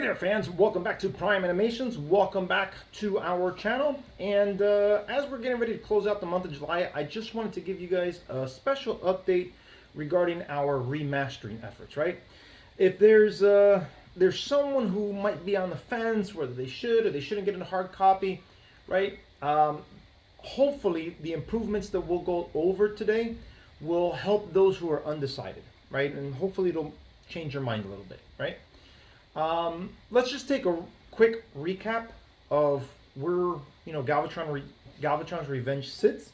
there, fans. Welcome back to Prime Animations. Welcome back to our channel. And as we're getting ready to close out the month of July, I just wanted to give you guys a special update regarding our remastering efforts, right? If there's someone who might be on the fence whether they should or they shouldn't get a hard copy, right? Hopefully the improvements that we'll go over today will help those who are undecided, right? And hopefully it'll change your mind a little bit, right? Let's just take a quick recap of where Galvatron's Revenge sits.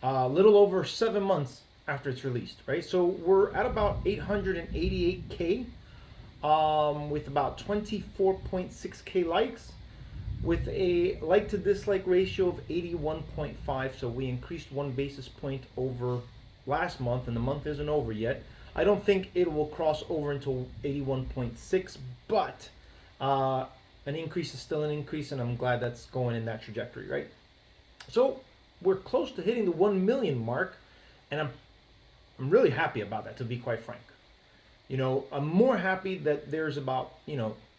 A little over 7 months after it's released, right? So we're at about 888K, with about 24.6K likes, with a like to dislike ratio of 81.5. So we increased 1 basis point over last month, and the month isn't over yet. I don't think it will cross over until 81.6, but an increase is still an increase, and I'm glad that's going in that trajectory, right? So we're close to hitting the 1 million mark, and I'm really happy about that, to be quite frank. I'm more happy that there's about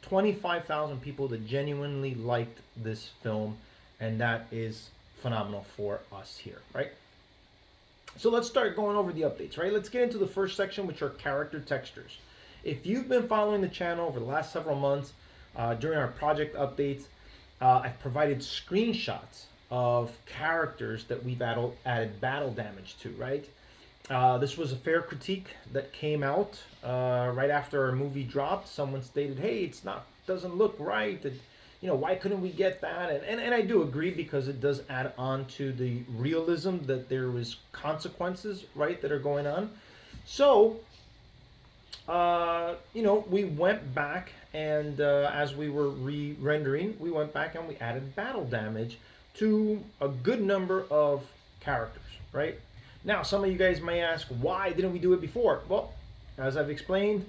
25,000 people that genuinely liked this film, and that is phenomenal for us here, right? So let's start going over the updates, right? Let's get into the first section, which are character textures. If you've been following the channel over the last several months, during our project updates, I've provided screenshots of characters that we've added battle damage to, right? This was a fair critique that came out right after our movie dropped. Someone stated, hey, doesn't look right. Why couldn't we get that? And I do agree, because it does add on to the realism that there is consequences, right, that are going on. So, we went back and as we were re-rendering, we went back and we added battle damage to a good number of characters, right? Now, some of you guys may ask, why didn't we do it before? Well, as I've explained,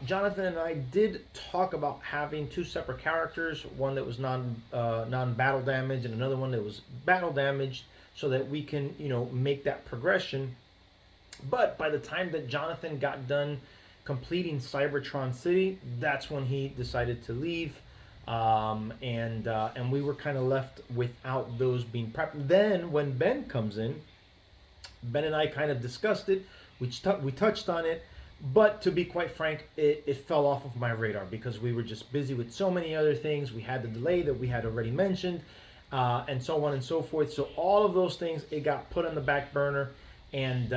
Jonathan and I did talk about having 2 separate characters, one that was non-battle damage and another one that was battle damaged, so that we can, make that progression. But by the time that Jonathan got done completing Cybertron City, that's when he decided to leave, and we were kind of left without those being prepped. Then when Ben comes in, Ben and I kind of discussed it. We touched on it. But to be quite frank, it fell off of my radar because we were just busy with so many other things. We had the delay that we had already mentioned, and so on and so forth. So all of those things, it got put on the back burner, and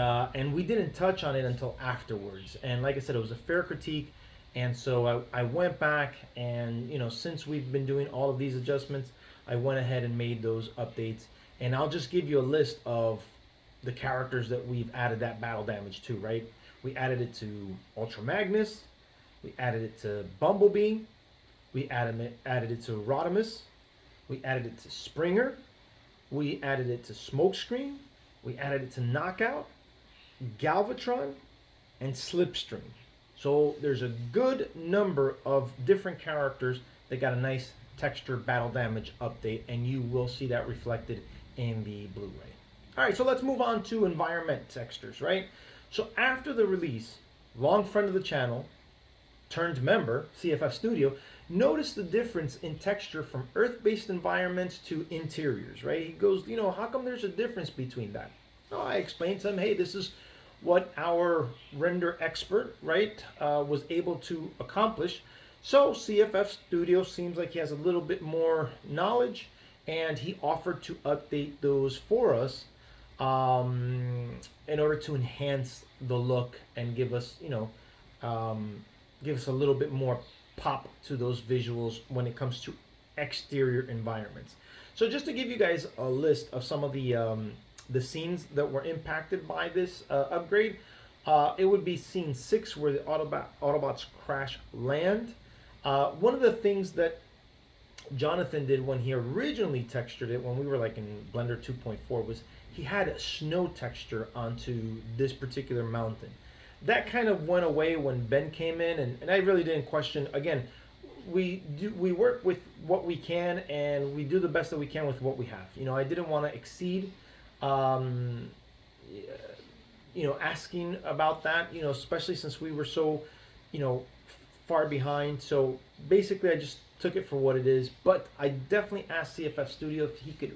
we didn't touch on it until afterwards. And like I said, it was a fair critique, and so I went back, and since we've been doing all of these adjustments, I went ahead and made those updates. And I'll just give you a list of the characters that we've added that battle damage to, right? We added it to Ultra Magnus. We added it to Bumblebee. We added it to Rodimus. We added it to Springer. We added it to Smokescreen. We added it to Knockout, Galvatron, and Slipstream. So there's a good number of different characters that got a nice texture battle damage update, and you will see that reflected in the Blu-ray. All right, so let's move on to environment textures, right? So after the release, long friend of the channel, turned member, CFF Studio, noticed the difference in texture from Earth-based environments to interiors, right? He goes, how come there's a difference between that? Oh, I explained to him, hey, this is what our render expert, right, was able to accomplish. So CFF Studio seems like he has a little bit more knowledge, and he offered to update those for us, in order to enhance the look and give us, give us a little bit more pop to those visuals when it comes to exterior environments. So just to give you guys a list of some of the scenes that were impacted by this upgrade, it would be scene 6 where the Autobots crash land. One of the things that Jonathan did when he originally textured it, when we were like in Blender 2.4, was he had a snow texture onto this particular mountain. That kind of went away when Ben came in, and I really didn't question. Again, we work with what we can, and we do the best that we can with what we have. I didn't want to exceed, asking about that, especially since we were so, far behind. So basically I just took it for what it is, but I definitely asked CFF Studio if he could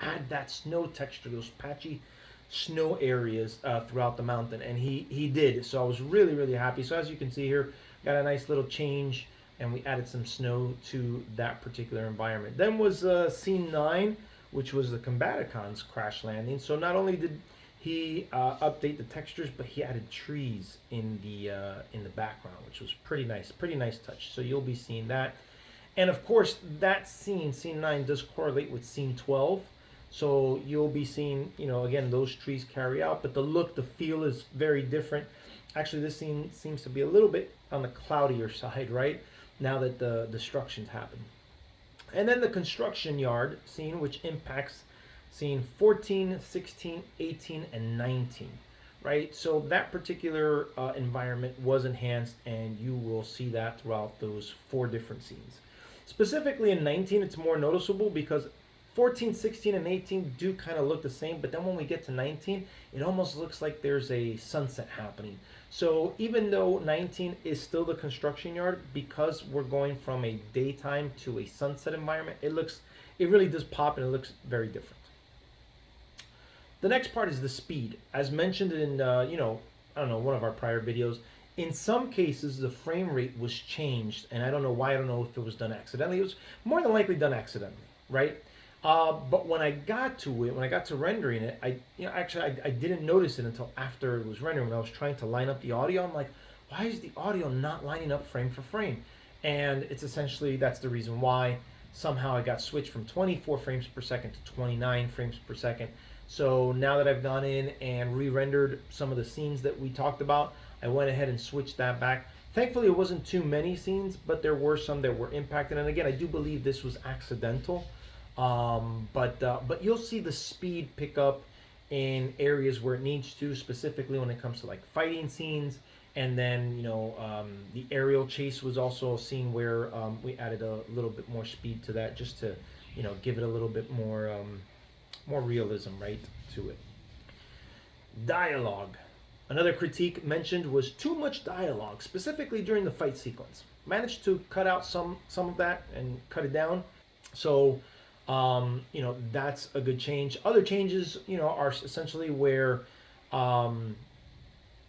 add that snow texture, those patchy snow areas throughout the mountain, and he did. So I was really, really happy. So as you can see here, got a nice little change, and we added some snow to that particular environment. Then was scene 9, which was the Combaticons crash landing. So not only did he update the textures, but he added trees in the background, which was pretty nice touch. So you'll be seeing that. And of course, that scene 9, does correlate with scene 12. So you'll be seeing, you know, again, those trees carry out, but the look, the feel is very different. Actually, this scene seems to be a little bit on the cloudier side, right? Now that the destruction's happened. And then the construction yard scene, which impacts scene 14, 16, 18, and 19, right? So that particular environment was enhanced, and you will see that throughout those 4 different scenes. Specifically in 19, it's more noticeable because 14, 16, and 18 do kind of look the same, but then when we get to 19, it almost looks like there's a sunset happening. So even though 19 is still the construction yard, because we're going from a daytime to a sunset environment, it really does pop, and it looks very different. The next part is the speed. As mentioned in, one of our prior videos, in some cases, the frame rate was changed, and I don't know why. I don't know if it was done accidentally. It was more than likely done accidentally, right? But when I got to it, when I got to rendering it, I didn't notice it until after it was rendering. When I was trying to line up the audio, I'm like, why is the audio not lining up frame for frame? And it's essentially, that's the reason why. Somehow I got switched from 24 frames per second to 29 frames per second. So now that I've gone in and re-rendered some of the scenes that we talked about, I went ahead and switched that back. Thankfully, it wasn't too many scenes, but there were some that were impacted. And again, I do believe this was accidental. But you'll see the speed pick up in areas where it needs to, specifically when it comes to like fighting scenes. And then, the aerial chase was also a scene where we added a little bit more speed to that, just to, give it a little bit more realism, right, to it. Dialogue. Another critique mentioned was too much dialogue, specifically during the fight sequence. Managed to cut out some of that and cut it down. So, that's a good change. Other changes, are essentially where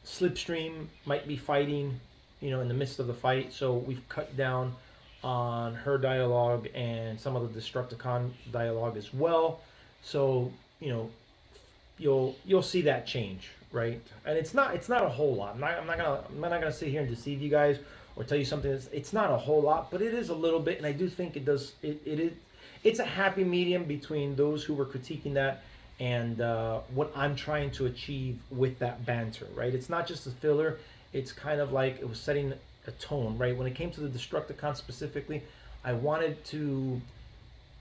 Slipstream might be fighting, in the midst of the fight. So we've cut down on her dialogue and some of the Destructicon dialogue as well. So, you'll see that change, right? And it's not a whole lot. I'm not gonna sit here and deceive you guys or tell you something it's not a whole lot, but it is a little bit, and I do think it's a happy medium between those who were critiquing that and what I'm trying to achieve with that banter, right? It's not just a filler. It's kind of like it was setting a tone, right? When it came to the Destructicons specifically, I wanted to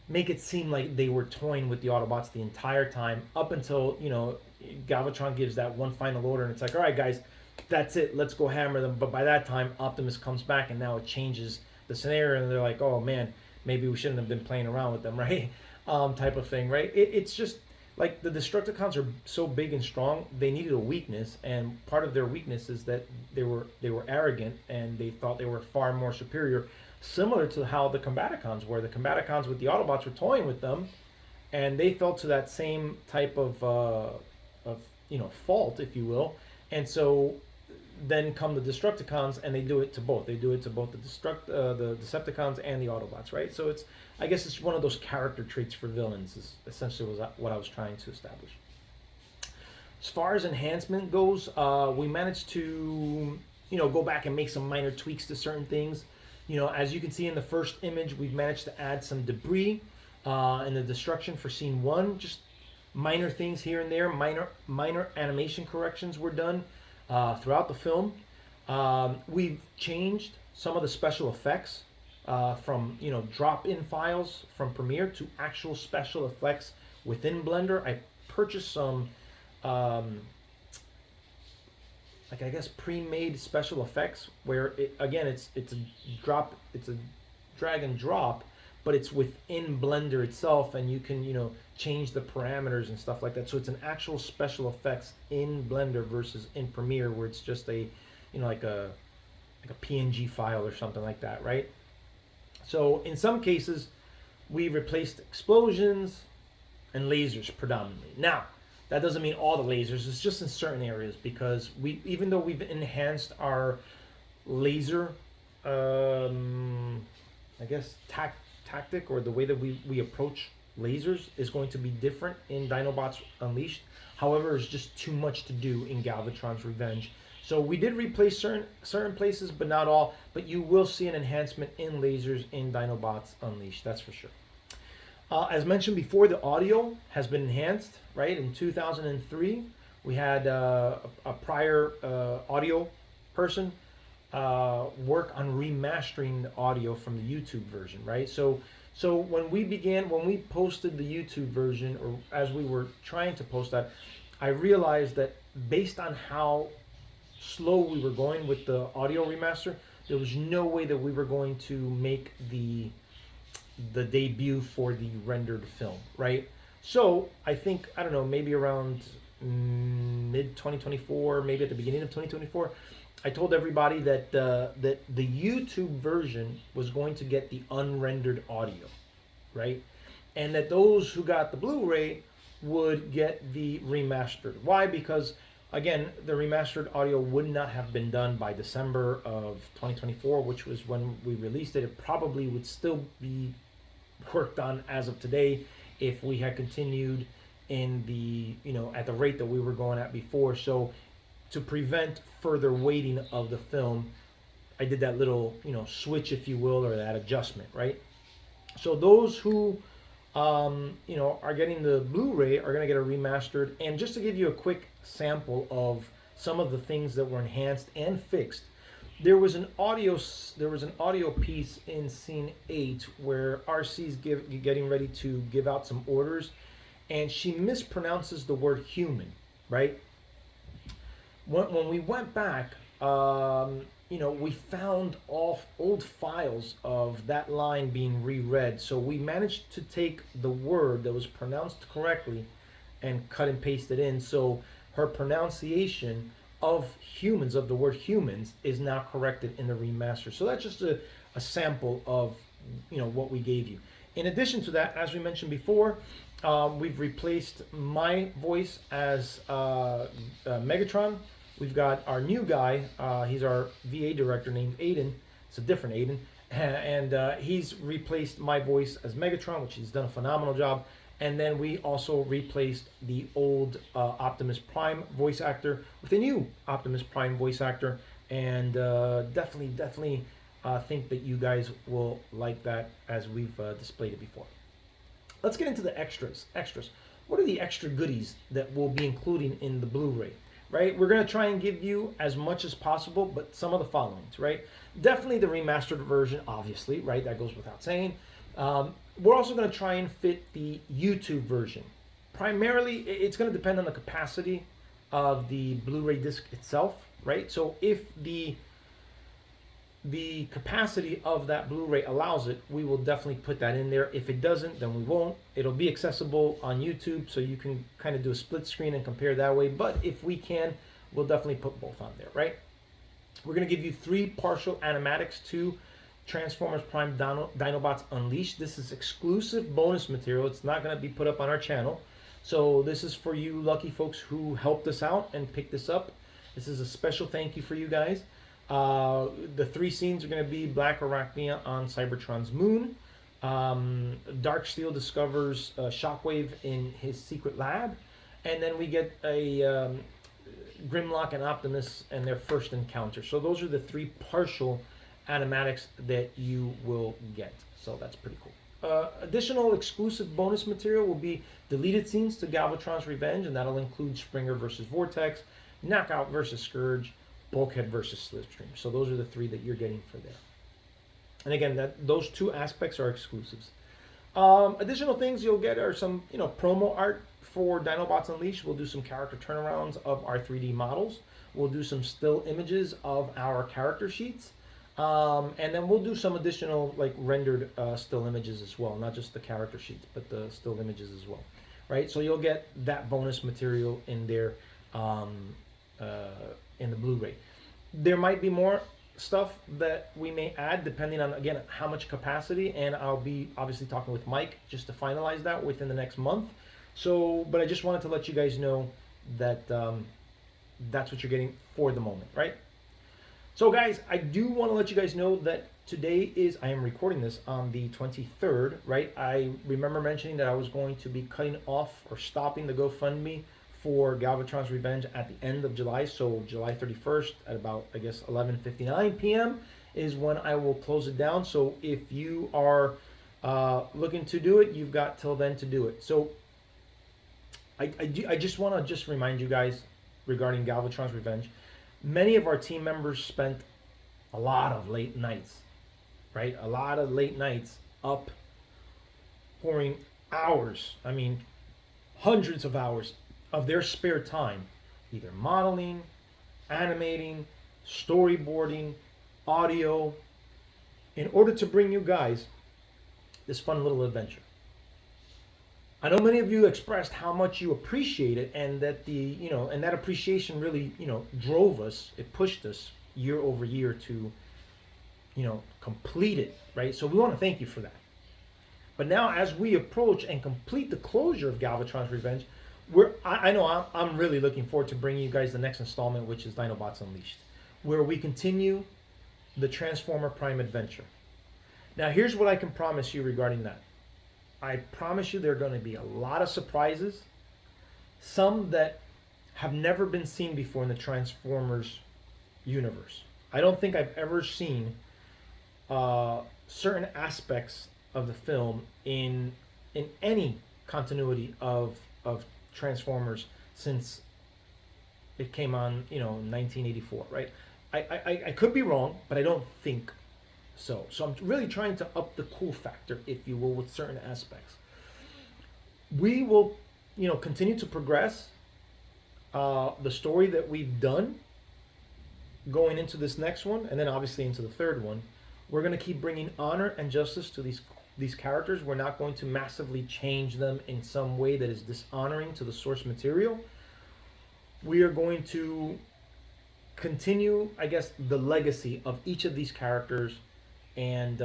make it seem like they were toying with the Autobots the entire time, up until, Galvatron gives that one final order, and it's like, all right, guys, that's it. Let's go hammer them. But by that time, Optimus comes back, and now it changes the scenario, and they're like, oh, man, maybe we shouldn't have been playing around with them, right? Type of thing, right? It's just like the Destructicons are so big and strong, they needed a weakness, and part of their weakness is that they were arrogant, and they thought they were far more superior, similar to how the Combaticons were. The Combaticons with the Autobots were toying with them, and they fell to that same type of fault, if you will. And so then come the Destructicons, and they do it to both. They do it to both the Decepticons and the Autobots, right? So I guess it's one of those character traits for villains, is essentially what I was trying to establish. As far as enhancement goes, we managed to, go back and make some minor tweaks to certain things. As you can see in the first image, we've managed to add some debris in the destruction for scene 1. Just minor things here and there. Minor animation corrections were done throughout the film. We've changed some of the special effects from drop-in files from Premiere to actual special effects within Blender. I purchased some pre-made special effects where it's a drag and drop, but it's within Blender itself, and you can change the parameters and stuff like that. So it's an actual special effects in Blender versus in Premiere, where it's just a like a PNG file or something like that, right? So in some cases, we replaced explosions and lasers predominantly. Now, that doesn't mean all the lasers. It's just in certain areas, because even though we've enhanced our laser, I guess tactic, or the way that we approach lasers is going to be different in Dinobots Unleashed. However, it's just too much to do in Galvatron's Revenge. So we did replace certain places, but not all. But you will see an enhancement in lasers in Dinobots Unleashed, that's for sure. As mentioned before, the audio has been enhanced, right? In 2003, we had a prior audio person work on remastering the audio from the YouTube version, right? So when we posted the YouTube version, or as we were trying to post that, I realized that based on how slow we were going with the audio remaster, there was no way that we were going to make the debut for the rendered film, right? So I think, I don't know, maybe around mid 2024, maybe at the beginning of 2024, I told everybody that that the YouTube version was going to get the unrendered audio, right? And that those who got the Blu-ray would get the remastered. Why? Because again, the remastered audio would not have been done by December of 2024, which was when we released it. It probably would still be worked on as of today if we had continued in the, at the rate that we were going at before. So to prevent further waiting of the film, I did that little, switch, if you will, or that adjustment, right? So those who, are getting the Blu-ray are going to get a remastered. And just to give you a quick sample of some of the things that were enhanced and fixed, there was an audio piece in scene 8 where RC's getting ready to give out some orders, and she mispronounces the word human, right? When we went back, we found old files of that line being reread. So we managed to take the word that was pronounced correctly and cut and paste it in. So her pronunciation of humans, of the word humans, is now corrected in the remaster. So that's just a sample of what we gave you. In addition to that, as we mentioned before, we've replaced my voice as Megatron. We've got our new guy. He's our VA director named Aiden. It's a different Aiden. And he's replaced my voice as Megatron, which he's done a phenomenal job. And then we also replaced the old Optimus Prime voice actor with a new Optimus Prime voice actor. And definitely think that you guys will like that as we've displayed it before. Let's get into the extras. What are the extra goodies that we'll be including in the Blu-ray? Right, we're going to try and give you as much as possible, but some of the followings, right? Definitely the remastered version, obviously, right? That goes without saying. We're also going to try and fit the YouTube version. Primarily, it's going to depend on the capacity of the Blu-ray disc itself, right? So if the capacity of that Blu-ray allows it, we will definitely put that in there. If it doesn't, then we won't. It'll be accessible on YouTube, so you can kind of do a split screen and compare that way. But if we can, we'll definitely put both on there, right? We're going to give you 3 partial animatics to Transformers Prime Dinobots Unleashed. This is exclusive bonus material. It's not going to be put up on our channel. So this is for you lucky folks who helped us out and picked this up. This is a special thank you for you guys. The 3 scenes are going to be Black Arachnia on Cybertron's moon. Darksteel discovers Shockwave in his secret lab. And then we get a Grimlock and Optimus and their first encounter. So those are the 3 partial animatics that you will get. So that's pretty cool. Additional exclusive bonus material will be deleted scenes to Galvatron's Revenge, and that'll include Springer versus Vortex, Knockout versus Scourge, Bulkhead versus Slipstream. So those are the 3 that you're getting for there. And again, those 2 aspects are exclusives. Additional things you'll get are some, promo art for Dinobots Unleashed. We'll do some character turnarounds of our 3D models. We'll do some still images of our character sheets. And then we'll do some additional rendered still images as well. Not just the character sheets, but the still images as well. Right? So you'll get that bonus material in there in the Blu-ray. There might be more stuff that we may add depending on, again, how much capacity, and I'll be obviously talking with Mike just to finalize that within the next month. So, but I just wanted to let you guys know that that's what you're getting for the moment, right? So guys, I do want to let you guys know that today is, I am recording this on the 23rd, right? I remember mentioning that I was going to be cutting off or stopping the GoFundMe for Galvatron's Revenge at the end of July. So July 31st at about, I guess, 11:59 p.m. is when I will close it down. So if you are looking to do it, you've got till then to do it. So I just want to just remind you guys regarding Galvatron's Revenge. Many of our team members spent a lot of late nights, right? A lot of late nights up, pouring hours, I mean, hundreds of hours of their spare time, either modeling, animating, storyboarding, audio, in order to bring you guys this fun little adventure. I know many of you expressed how much you appreciate it, and that and that appreciation really, drove us, it pushed us year over year to, complete it, right? So we want to thank you for that. But now, as we approach and complete the closure of Galvatron's Revenge, I know I'm really looking forward to bringing you guys the next installment, which is Dinobots Unleashed, where we continue the Transformer Prime adventure. Now, here's what I can promise you regarding that. I promise you there are going to be a lot of surprises, some that have never been seen before in the Transformers universe. I don't think I've ever seen certain aspects of the film in any continuity of Transformers since it came on, in 1984, right? I could be wrong, but I don't think so. So I'm really trying to up the cool factor, if you will, with certain aspects. We will, continue to progress the story that we've done going into this next one, and then obviously into the third one. We're going to keep bringing honor and justice to these characters. We're not going to massively change them in some way that is dishonoring to the source material. We are going to continue, I guess, the legacy of each of these characters, and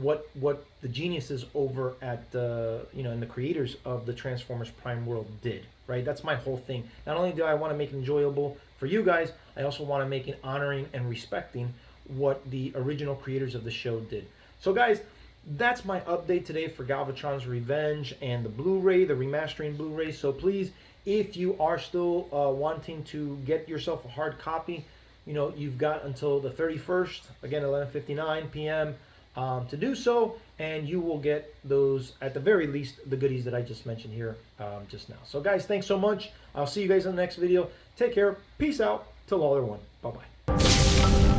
what the geniuses over at and the creators of the Transformers Prime world did, right? That's my whole thing. Not only do I want to make it enjoyable for you guys, I also want to make it honoring and respecting what the original creators of the show did. So guys, that's my update today for Galvatron's Revenge and the Blu-ray, the remastering Blu-ray. So please, if you are still wanting to get yourself a hard copy, you've got until the 31st, again, 11:59 p.m. To do so, and you will get those, at the very least, the goodies that I just mentioned here just now. So guys, thanks so much. I'll see you guys in the next video. Take care. Peace out. Till all are one. Bye-bye.